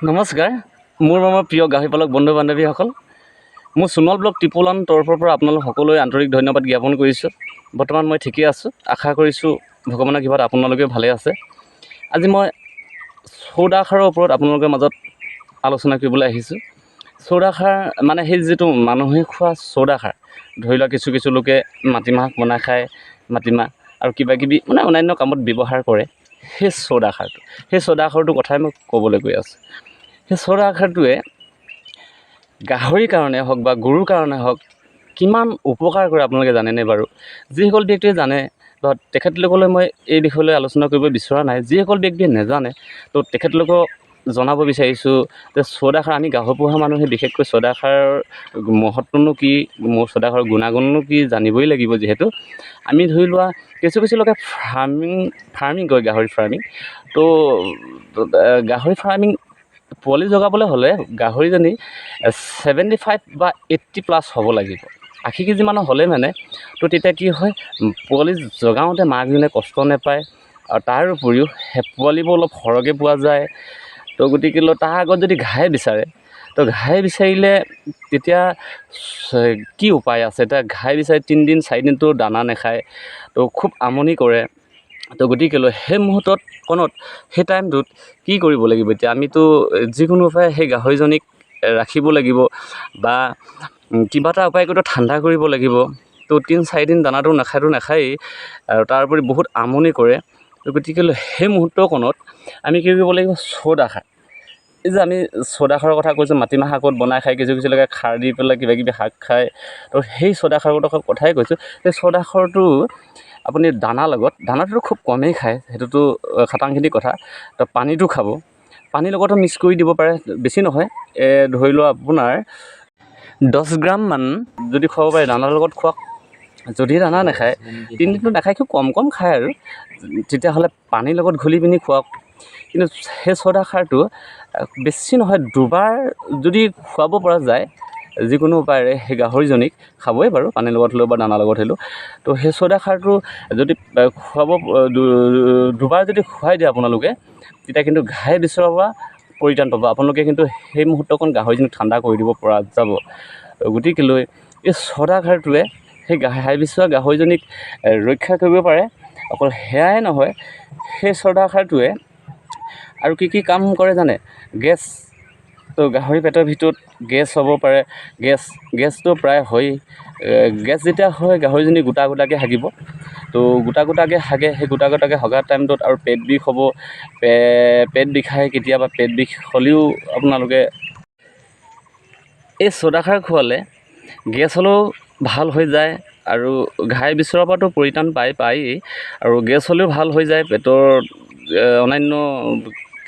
নমস্কাৰ, মোৰ প্ৰিয় গাহৰি পালক বন্ধু বান্ধৱীসকল। মোৰ সোণোৱাল ব্লক ত্ৰিপুলান তৰফৰ পৰা আপোনালোক সকলোৱে আন্তৰিক ধন্যবাদ জ্ঞাপন কৰিছোঁ। বৰ্তমান মই ঠিকেই আছোঁ, আশা কৰিছোঁ ভগৱানৰ কৃপাত আপোনালোকেও ভালে আছে। আজি মই চৌদা খাৰৰ ওপৰত আপোনালোকৰ মাজত আলোচনা কৰিবলৈ আহিছোঁ। চৌদা খাৰ মানে সেই যিটো মানুহে খোৱা চৌদা খাৰ, ধৰি লোৱা কিছু লোকে মাটিমাহ বনাই খায়, মাটিমাহ আৰু কিবাকিবি মানে অন্যান্য কামত ব্যৱহাৰ কৰে। সেই চৌদা খাৰটোৰ কথাই মই ক'বলৈ গৈ আছোঁ। সেই চৌদা খাৰটোৱে গাহৰিৰ কাৰণে হওক বা গৰুৰ কাৰণে হওক কিমান উপকাৰ কৰে আপোনালোকে জানেনে বাৰু? যিসকল ব্যক্তিয়ে জানে বা তেখেতলোকলৈ মই এই বিষয়লৈ আলোচনা কৰিব বিচৰা নাই। যিসকল ব্যক্তিয়ে নাজানে তো তেখেতলোকক জনাব বিচাৰিছোঁ যে চৌদা খাৰ, আমি গাহৰি পোহা মানুহে বিশেষকৈ চৌদা খাৰৰ মহত্বনো কি, চৌদা খাৰৰ গুণাগুণনো কি জানিবই লাগিব। যিহেতু আমি ধৰি লোৱা কিছু লোকে ফাৰ্মিং কৰে, গাহৰি ফাৰ্মিং। তো গাহৰি ফাৰ্মিং পোৱালি জগাবলৈ হ'লে গাহৰিজনী 75 বা 80+ হ'ব লাগিব। 80 কেজি মানৰ হ'লে মানে তো তেতিয়া কি হয়, পোৱালি জগাওঁতে মাকজনীয়ে কষ্ট নাপায় আৰু তাৰ উপৰিও পোৱালিবোৰ অলপ সৰহকৈ পোৱা যায়। তো গতিকে তাৰ আগত যদি ঘাই বিচাৰে, তো ঘাই বিচাৰিলে তেতিয়া কি উপায় আছে? এতিয়া ঘাই বিচাৰি 3 দিন 4 দিনটো দানা নাখায়, তো খুব আমনি কৰে। তো গতিকে সেই মুহূৰ্তত সেই টাইমটোত কি কৰিব লাগিব? এতিয়া আমিতো যিকোনো উপায়ে সেই গাহৰিজনীক ৰাখিব লাগিব বা কিবা এটা উপায় কৰি ঠাণ্ডা কৰিব লাগিব। তো 3-4 দিন দানাটো নাখায়েই আৰু তাৰ উপৰি বহুত আমনি কৰে। তো গতিকে সেই মুহূৰ্তকণত আমি কি কৰিব লাগিব? চৌদা খাৰ। এই যে আমি চৌদা খাৰৰ কথা কৈছোঁ, মাটিমাহ শাকত বনাই খায়, কিছু লোকে খাৰ দি পেলাই কিবাকিবি শাক খায়। তো সেই চৌদা খাৰৰ কথাই কৈছোঁ। সেই চৌদা খাৰটো আপুনি দানাটোতো খুব কমেই খায়, সেইটোতো খাটাংখিনিৰ কথা। তো পানীটো খাব, পানীৰ লগতো মিক্স কৰি দিব পাৰে, বেছি নহয়। ধৰি লোৱা আপোনাৰ 10 গ্ৰামমান যদি খুৱাব পাৰে, দানাৰ লগত খুৱাওক। যদি দানা নাখায়, 3 দিনটো নাখায়, খুব কম খায় আৰু তেতিয়াহ'লে পানীৰ লগত ঘুলি পিনি খুৱাওক। কিন্তু সেই চৌদা খাৰটো বেছি নহয়, 2বাৰ যদি খুৱাব পৰা যায় যিকোনো উপায়েৰে সেই গাহৰিজনীক, খাবই বাৰু পানীৰ লগত হ'লেও বা দানাৰ লগত হ'লেও। তো সেই চৌদা খাৰটো যদি খুৱাব 2বাৰ যদি খুৱাই দিয়ে আপোনালোকে, তেতিয়া কিন্তু ঘাই বিচৰাৰ পৰা পৰিত্ৰাণ পাব। আপোনালোকে কিন্তু সেই মুহূৰ্তকণ গাহৰিজনীক ঠাণ্ডা কৰি দিব পৰা যাব। গতিকে এই চৌদা খাৰটোৱে সেই ঘাই বিচৰা গাহৰিজনীক ৰক্ষা কৰিব পাৰে। অকল সেয়াই নহয়, সেই চৌদা খাৰটোৱে আৰু কি কাম কৰে জানে? গেছ, তো গাহৰি পেটৰ ভিতৰত গেছ হ'ব পাৰে, গেছটো প্ৰায় হয়েই। গেছ যেতিয়া হয়, গাহৰিজনী গোটাকৈ হাগিব। তো গোটাকৈ হাগে, সেই গোটাকৈ হগাৰ টাইমটোত আৰু পেট বিষ হ'ব, পেট বিষায় কেতিয়াবা। পেট বিষ হ'লেও আপোনালোকে এই চৌদা খাৰ খোৱালে গেছ হ'লেও ভাল হৈ যায় আৰু ঘাই বিচৰাৰ পৰাতো পৰিত্ৰাণ পায়েই আৰু গেছ হ'লেও ভাল হৈ যায়। পেটৰ অন্যান্য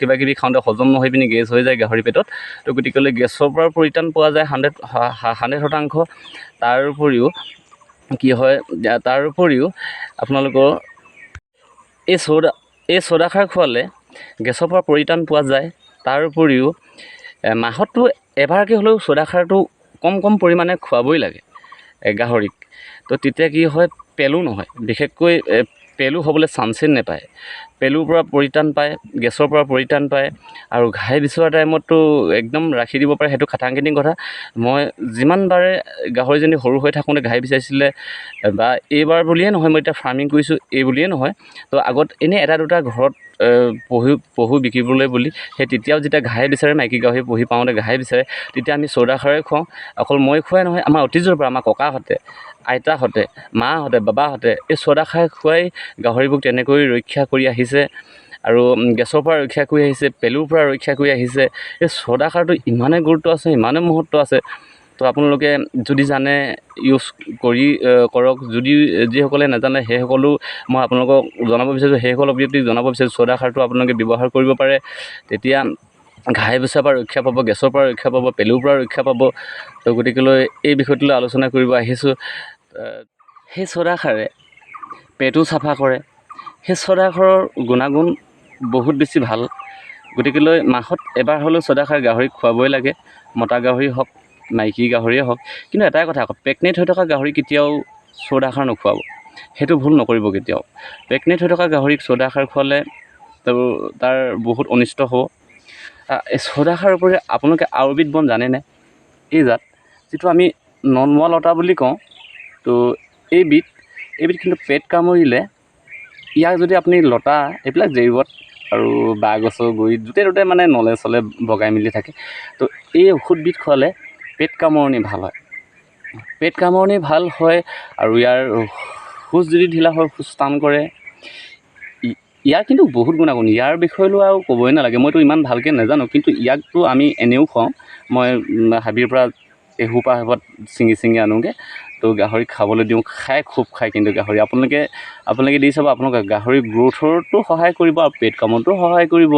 কিবাকিবি খাওঁতে হজম নহয় পিনি গেছ হৈ যায় গাহৰি পেটত। তো গতিকে গেছৰ পৰা পৰিত্ৰাণ পোৱা যায় 100%। তাৰ উপৰিও কি হয়, তাৰ উপৰিও আপোনালোকৰ এই চৌদা খাৰ খোৱালে গেছৰ পৰা পৰিত্ৰাণ পোৱা যায়। তাৰ উপৰিও মাহততো এবাৰকৈ হ'লেও চৌদা খাৰটো কম পৰিমাণে খুৱাবই লাগে গাহৰিক। তো তেতিয়া কি হয়, পেলু নহয়, বিশেষকৈ পেলু হ'বলৈ চান্সেই নাপায়। পেলুৰ পৰা পৰিত্ৰাণ পায়, গেছৰ পৰা পৰিত্ৰাণ পায় আৰু ঘাই বিচৰা টাইমততো একদম ৰাখি দিব পাৰে। সেইটো খাটাংখিনিৰ কথা। মই যিমানবাৰে গাহৰিজনী সৰু হৈ থাকোঁতে ঘাই বিচাৰিছিলে, বা এইবাৰ বুলিয়ে নহয়, মই এতিয়া ফাৰ্মিং কৰিছোঁ এই বুলিয়ে নহয়, তো আগত এনেই এটা দুটা ঘৰত পহু বিকিবলৈ বুলি, সেই তেতিয়াও যেতিয়া ঘাই বিচাৰে, মাইকী গাহৰি পুহি পাওঁতে ঘাই বিচাৰে, তেতিয়া আমি চৌদা খাৰেই খুৱাওঁ। অকল মই খুৱাই নহয়, আমাৰ অতীজৰ পৰা আমাৰ ককাহঁতে, আইতাহঁতে, মাহঁতে, বাবাহঁতে এই চৌদা খাৰ খুৱাই গাহৰিবোৰ তেনেকৈ ৰক্ষা কৰি আহিছে আৰু গেছৰ পৰা ৰক্ষা কৰি আহিছে, পেলুৰ পৰা ৰক্ষা কৰি আহিছে। এই চৌদা খাৰটো ইমানেই গুৰুত্ব আছে, ইমানেই মহত্ব আছে। তো আপোনালোকে যদি জানে ইউজ কৰক। যদি যিসকলে নাজানে সেইসকলেও মই আপোনালোকক জনাব বিচাৰিছোঁ, সেইসকল ব্যক্তিক জনাব বিচাৰিছোঁ, চৌদা খাৰটো আপোনালোকে ব্যৱহাৰ কৰিব পাৰে। তেতিয়া ঘাই বিচৰাৰ পৰা ৰক্ষা পাব, গেছৰ পৰা ৰক্ষা পাব, পেলুৰ পৰা ৰক্ষা পাব। তো গতিকেলৈ এই বিষয়টোলৈ আলোচনা কৰিব আহিছোঁ। সেই চৌদা খাৰে পেটো চাফা কৰে। সেই চৌদা খাৰৰ গুণাগুণ বহুত বেছি ভাল। গতিকেলৈ মাহত এবাৰ হ'লেও চৌদা খাৰ গাহৰিক খুৱাবই লাগে, মতা গাহৰি হওক, মাইকী গাহৰিয়ে হওক। কিন্তু এটাই কথা আকৌ, প্ৰেগনেণ্ট হৈ থকা গাহৰি কেতিয়াও চৌদা খাৰ নোখোৱাব, সেইটো ভুল নকৰিব কেতিয়াও। প্ৰেগনেণ্ট হৈ থকা গাহৰিক চৌদা খাৰ খোৱালে তো তাৰ বহুত অনিষ্ট হ'ব। এই চৌদাখাৰ উপৰি আপোনালোকে আৰু এবিধ বন জানেনে? এই জাত যিটো আমি নলমোৱা লতা বুলি কওঁ। তো এইবিধ কিন্তু পেট কামুৰিলে ইয়াক যদি আপুনি লতা এইবিলাক জেওৰত আৰু বাঁহ গছৰ গুৰিত য'তে ত'তে মানে নলে চলে বগাই মেলি থাকে। তো এই ঔষধবিধ খোৱালে পেট কামুৰণি ভাল হয়। পেট কামুৰণি ভাল হয় আৰু ইয়াৰ খোজ যদি ঢিলা হয় খোজ টান কৰে। ইয়াৰ কিন্তু বহুত গুণাগুণ, ইয়াৰ বিষয়লৈ আৰু ক'বই নালাগে। মইতো ইমান ভালকৈ নাজানো, কিন্তু ইয়াকতো আমি এনেও খুৱাওঁ। মই হাবিৰ পৰা এসোপা ছিঙি আনোগৈ, তো গাহৰিক খাবলৈ দিওঁ, খুব খায় কিন্তু গাহৰি। আপোনালোকে দি চাব, আপোনালোকে গাহৰি গ্ৰ'থৰতো সহায় কৰিব আৰু পেট কামতো সহায় কৰিব।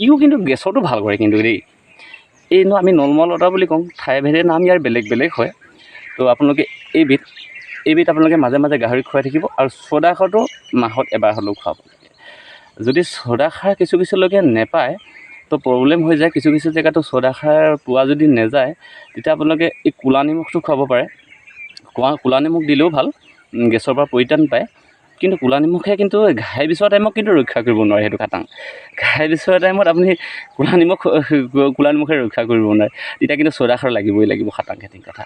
ইও কিন্তু গেছতো ভাল কৰে কিন্তু দেই। এইনো আমি নলমোৱা লতা বুলি কওঁ, ঠাইভেদে নাম ইয়াৰ বেলেগ বেলেগ হয়। তো আপোনালোকে এইবিধ আপোনালোকে মাজে মাজে গাহৰিক খুৱাই থাকিব আৰু চৌদাখাৰটো মাহত এবাৰ হ'লেও খুৱাব। যদি চৌদাখাৰ কিছু লোকে নেপায় তো প্ৰব্লেম হৈ যায়। কিছু জেগাতো চৌদাখাৰ পোৱা যদি নেযায়, তেতিয়া আপোনালোকে এই ক'লা নিমখটো খুৱাব পাৰে। ক'লা নিমখ দিলেও ভাল, গেছৰ পৰা পৰিত্ৰাণ পায়। কিন্তু ক'লা নিমখে কিন্তু ঘাই বিচৰা টাইমত কিন্তু ৰক্ষা কৰিব নোৱাৰে। সেইটো খাটাং, ঘাই বিচৰা টাইমত আপুনি ক'লা নিমখে ৰক্ষা কৰিব নোৱাৰে। তেতিয়া কিন্তু চৌদাখাৰ লাগিব খাটাং খেতিৰ কথা।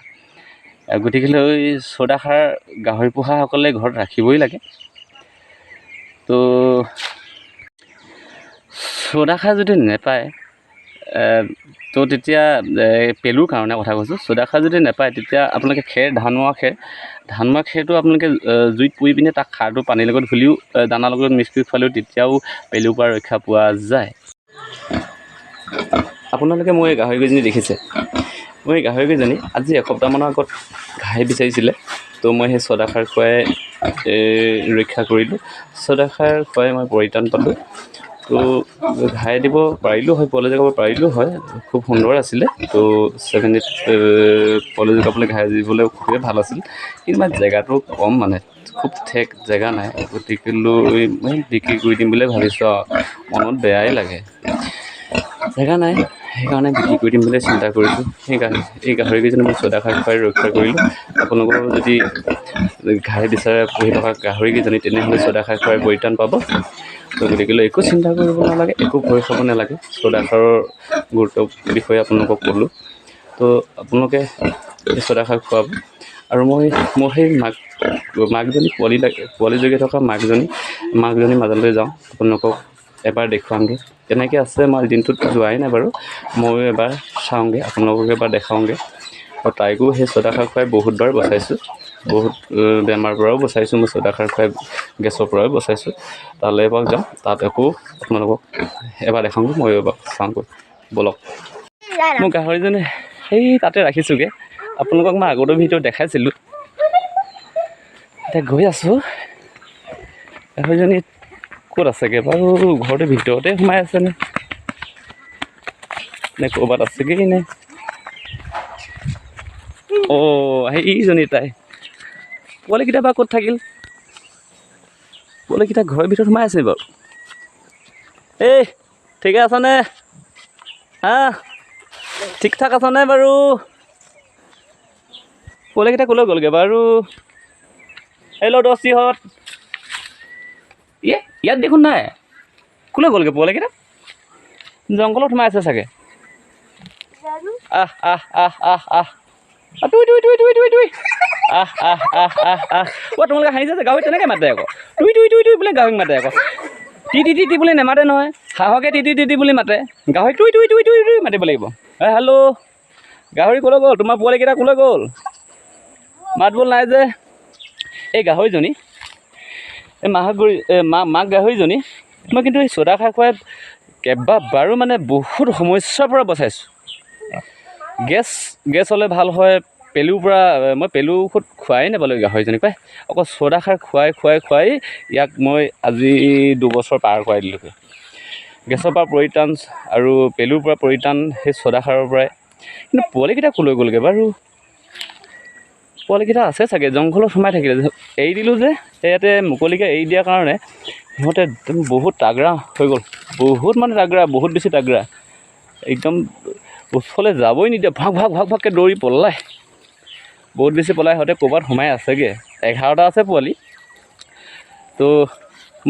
গতিকেলৈ চৌদাখাৰ গাহৰি পোহাসকলে ঘৰত ৰাখিবই লাগে। তো চৌদাখাৰ যদি নেপায় তো তেতিয়া পেলুৰ কাৰণে কথা কৈছোঁ। চৌদাখাৰ যদি নেপায় তেতিয়া আপোনালোকে ধান মৰা খেৰটো আপোনালোকে জুইত পুৰি পিনে তাক খাৰটো পানীৰ লগত ঘুলিও দানাৰ লগত মিক্স কৰি খোৱালেও তেতিয়াও পেলুৰ পৰা ৰক্ষা পোৱা যায়। আপোনালোকে মোৰ এই গাহৰিকেইজনী দেখিছে। মোৰ এই গাহৰিকেইজনী আজি এসপ্তাহমানৰ আগত ঘাই বিচাৰিছিলে, তো মই সেই চৌদাখাৰ খুৱাই ৰক্ষা কৰিলোঁ। চৌদাখাৰ খুৱাই মই পৰিত্ৰাণ পালোঁ। তো ঘাই দিব পাৰিলোঁ হয়, পোৱালি জগাব পাৰিলোঁ হয়, খুব সুন্দৰ আছিলে। তো 7 পোৱালি জগাবলৈ ঘাই দিবলৈ খুবেই ভাল আছিল। কিন্তু মানে জেগাটো কম, মানে খুব ঠেক জেগা নাই। গতিকেলৈ মই বিক্ৰী কৰি দিম বুলি ভাবিছোঁ আৰু মনত বেয়াই লাগে, জেগা নাই। সেইকাৰণে বিক্ৰী কৰি দিম বুলি চিন্তা কৰিছোঁ। এই গাহৰিকেইজনী মই চৌদাখাৰ খুৱাই ৰক্ষা কৰিলোঁ। আপোনালোকৰ যদি ঘাই বিচাৰে পুহি থকা গাহৰিকেইজনী, তেনেহ'লে চৌদাখাৰ খুৱাই পৰিত্ৰাণ পাব। তো গতিকেলৈ একো চিন্তা কৰিব নালাগে, একো ভয় খাব নালাগে। চৌদাখাৰৰ গুৰুত্বৰ বিষয়ে আপোনালোকক ক'লোঁ। তো আপোনালোকে এই চৌদাখাৰ খুৱাব। আৰু মোৰ সেই মাকজনী পোৱালি জগি থকা মাকজনী মাজলৈ যাওঁ, আপোনালোকক এবাৰ দেখুৱামগৈ কেনেকৈ আছে। মই দিনটোত যোৱাই নাই বাৰু, ময়ো এবাৰ চাওঁগৈ, আপোনালোকক এবাৰ দেখাওঁগৈ। আৰু তাইকো সেই চৌদাখাৰ খুৱাই বহুতবাৰ বচাইছোঁ, বহুত বেমাৰৰ পৰাও বচাইছোঁ। মই চৌদাখাৰ খুৱাই গেছৰ পৰাও বচাইছোঁ। তালৈ এবাৰ যাওঁ, তাত আকৌ আপোনালোকক এবাৰ দেখাওঁগৈ, মই এবাৰ চাওঁগৈ, ব'লক। মোৰ গাহৰিজনী সেই তাতে ৰাখিছোঁগৈ। আপোনালোকক মই আগতে ভিডিঅ' দেখাইছিলোঁ, এতিয়া গৈ আছোঁ। গাহৰিজনী ক'ত আছেগৈ বাৰু? ঘৰটোৰ ভিতৰতে সোমাই আছেনে ক'ৰবাত আছেগৈ নে? সেইজনী তাই। পোৱালিকেইটা বা ক'ত থাকিল? পোৱালিকেইটা ঘৰৰ ভিতৰত সোমাই আছে বাৰু। ঠিকে আছনে? ঠিক ঠাক আছনে বাৰু? পোৱালিকেইটা ক'লৈ গ'লগৈ বাৰু? দস্তিহঁত ইয়াত দেখোন নাই। ক'লৈ গ'লগৈ পোৱালিকেইটা? জংঘলত সোমাই আছে চাগে। তোমালোকে হাঁহিছে যে, গাহৰি তেনেকৈ মাতে আকৌ। টুই বোলে গাহৰিক মাতে আকৌ। টি বুলি নেমাতে নহয়, হাঁহকে টি বুলি মাতে। গাহৰি টুই মাতিব লাগিব। হেল্ল', গাহৰি ক'লৈ গ'ল? তোমাৰ পোৱালিকেইটা ক'লৈ গ'ল? মাত বোল নাই যে। এই গাহৰিজনী, এই মাক গাহৰিজনী মই কিন্তু এই চৌদাখাৰ খুৱাই কেইবাবাৰো মানে বহুত সমস্যাৰ পৰা বচাইছোঁ। গেছ হ'লে ভাল হয়, পেলুৰ পৰা মই পেলু ঔষধ খুৱাই নাপালোঁ গাহৰিজনীক পাই। অকল চৌদাখাৰ খুৱাই ইয়াক মই আজি 2 বছৰ পাৰ কৰাই দিলোঁগৈ। গেছৰ পৰা পৰিত্ৰাণ আৰু পেলুৰ পৰা পৰিত্ৰাণ সেই চৌদাখাৰৰ পৰাই। কিন্তু পোৱালিকেইটা ক'লৈ গ'লগৈ বাৰু? পোৱালিকেইটা আছে চাগে, জংঘলত সোমাই থাকিলে। এৰি দিলোঁ যে, ইয়াতে মুকলিকৈ এৰি দিয়াৰ কাৰণে সিহঁতে একদম বহুত তাগৰা হৈ গ'ল। বহুত মানে তাগৰা, বহুত বেছি তাগৰা। একদম ওচৰলৈ যাবই নিদিয়ে, ভাগকৈ দৌৰি পলায়। বহুত বেছি পলাই, সিহঁতে ক'ৰবাত সোমাই আছেগৈ। 11টা আছে পোৱালি। তো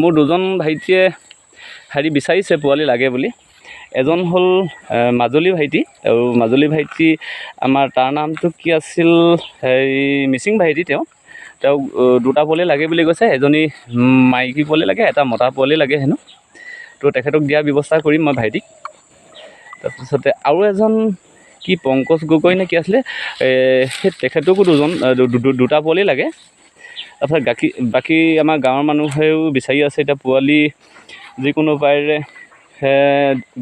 মোৰ 2জন ভাইটিয়ে বিচাৰিছে পোৱালি লাগে বুলি। এজন হ'ল মাজুলী ভাইটি, আৰু মাজুলী ভাইটি আমাৰ তাৰ নামটো কি আছিল, হেৰি মিচিং ভাইটি। তেওঁ দুটা পোৱালি লাগে বুলি কৈছে, এজনী মাইকী পোৱালি লাগে, এটা মতা পোৱালি লাগে হেনো। তো তেখেতক দিয়াৰ ব্যৱস্থা কৰিম মই ভাইটিক। তাৰপিছতে আৰু এজন কি পংকজ গগৈ নে কি আছিলে, সেই তেখেতকো দুটা পোৱালি লাগে। তাৰপিছত বাকী আমাৰ গাঁৱৰ মানুহেও বিচাৰি আছে এতিয়া পোৱালি যিকোনো পাৰে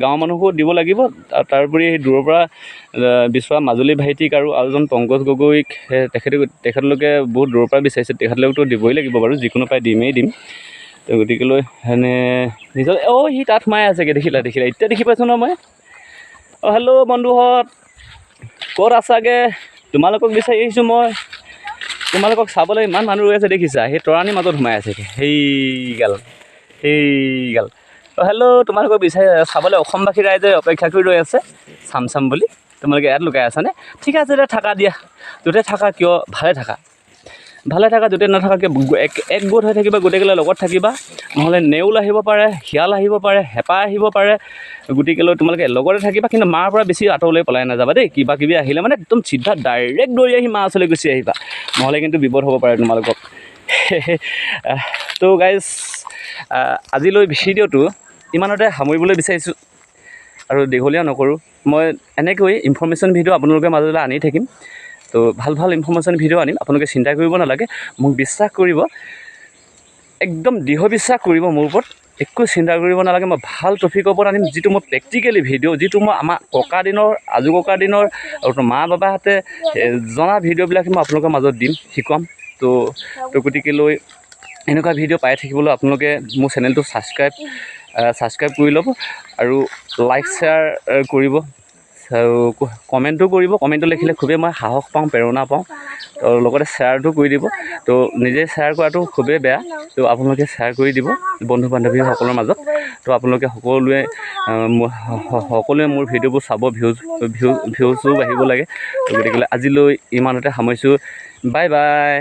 গাঁৱৰ মানুহকো দিব লাগিব। তাৰোপৰি দূৰৰ পৰা বিচৰা মাজুলী ভাইটিক আৰু এজন পংকজ গগৈক তেখেতলোকে বহুত দূৰৰ পৰা বিচাৰিছে, তেখেতলোকতো দিবই লাগিব বাৰু, যিকোনো পাই দিম। তো গতিকেলৈ নিজৰ সি তাত সোমাই আছেগৈ, দেখিলা এতিয়া দেখি পাইছোঁ ন মই। হেল্ল' বন্ধুহঁত, ক'ত আছাগৈ? তোমালোকক বিচাৰি আহিছোঁ মই। তোমালোকক চাবলৈ ইমান মানুহ ৰৈ আছে দেখিছা, সেই তৰাণীৰ মাজত সোমাই আছেগৈ সেইগাল। হেল্ল', তোমালোকক বিচাৰি চাবলৈ অসমবাসী ৰাইজে অপেক্ষা কৰি ৰৈ আছে চাম বুলি। তোমালোকে ইয়াত লুকাই আছানে? ঠিক আছে দে, থাকা দিয়া। য'তে থাকা কিয় ভালে থাকা, য'তে নাথাকা কিয় এক গোট হৈ থাকিবা, গোটেইকেইটা লগত থাকিবা। নহ'লে নেউল আহিব পাৰে, শিয়াল আহিব পাৰে, হেপা আহিব পাৰে, গতিকেলৈ তোমালোকে লগতে থাকিবা। কিন্তু মাৰ পৰা বেছি আঁতৰলৈ পলাই নাযাবা দেই। কিবা কিবি আহিলে মানে একদম চিধা ডাইৰেক্ট দৌৰি আহি মাৰ ওচৰলৈ গুচি আহিবা, নহ'লে কিন্তু বিপদ হ'ব পাৰে তোমালোকক। তো গাইজ, আজিলৈ ভিডিঅ'টো ইমানতে সামৰিবলৈ বিচাৰিছোঁ আৰু দীঘলীয়া নকৰোঁ। মই এনেকৈ ইনফৰ্মেশ্যন ভিডিঅ' আপোনালোকৰ মাজলৈ আনি থাকিম। তো ভাল ইনফৰ্মেশ্যন ভিডিঅ' আনিম, আপোনালোকে চিন্তা কৰিব নালাগে, মোক বিশ্বাস কৰিব, একদম দৃঢ় বিশ্বাস কৰিব মোৰ ওপৰত, একো চিন্তা কৰিব নালাগে। মই ভাল টপিকৰ ওপৰত আনিম, যিটো মই প্ৰেক্টিকেলি ভিডিঅ', যিটো মই আমাৰ আজু ককা দিনৰ আৰু মা বাবাহঁতে জনা ভিডিঅ'বিলাক মই আপোনালোকৰ মাজত দিম, শিকাম। তো গতিকেলৈ এনেকুৱা ভিডিঅ' পাই থাকিবলৈ আপোনালোকে মোৰ চেনেলটো ছাবস্ক্ৰাইব কৰি ল'ব, আৰু লাইক শ্বেয়াৰ কৰিব, আৰু কমেণ্টো কৰিব। কমেণ্টটো লিখিলে খুবেই মই সাহস পাওঁ, প্ৰেৰণা পাওঁ। তো লগতে শ্বেয়াৰটো কৰি দিব। তো নিজে শ্বেয়াৰ কৰাটো খুবেই বেয়া, তো আপোনালোকে শ্বেয়াৰ কৰি দিব বন্ধু বান্ধৱীসকলৰ মাজত। তো আপোনালোকে সকলোৱে মোৰ ভিডিঅ'বোৰ চাব, ভিউজো বাঢ়িব লাগে। তো গতিকে আজিলৈ ইমানতে সামৰিছোঁ, বাই বাই।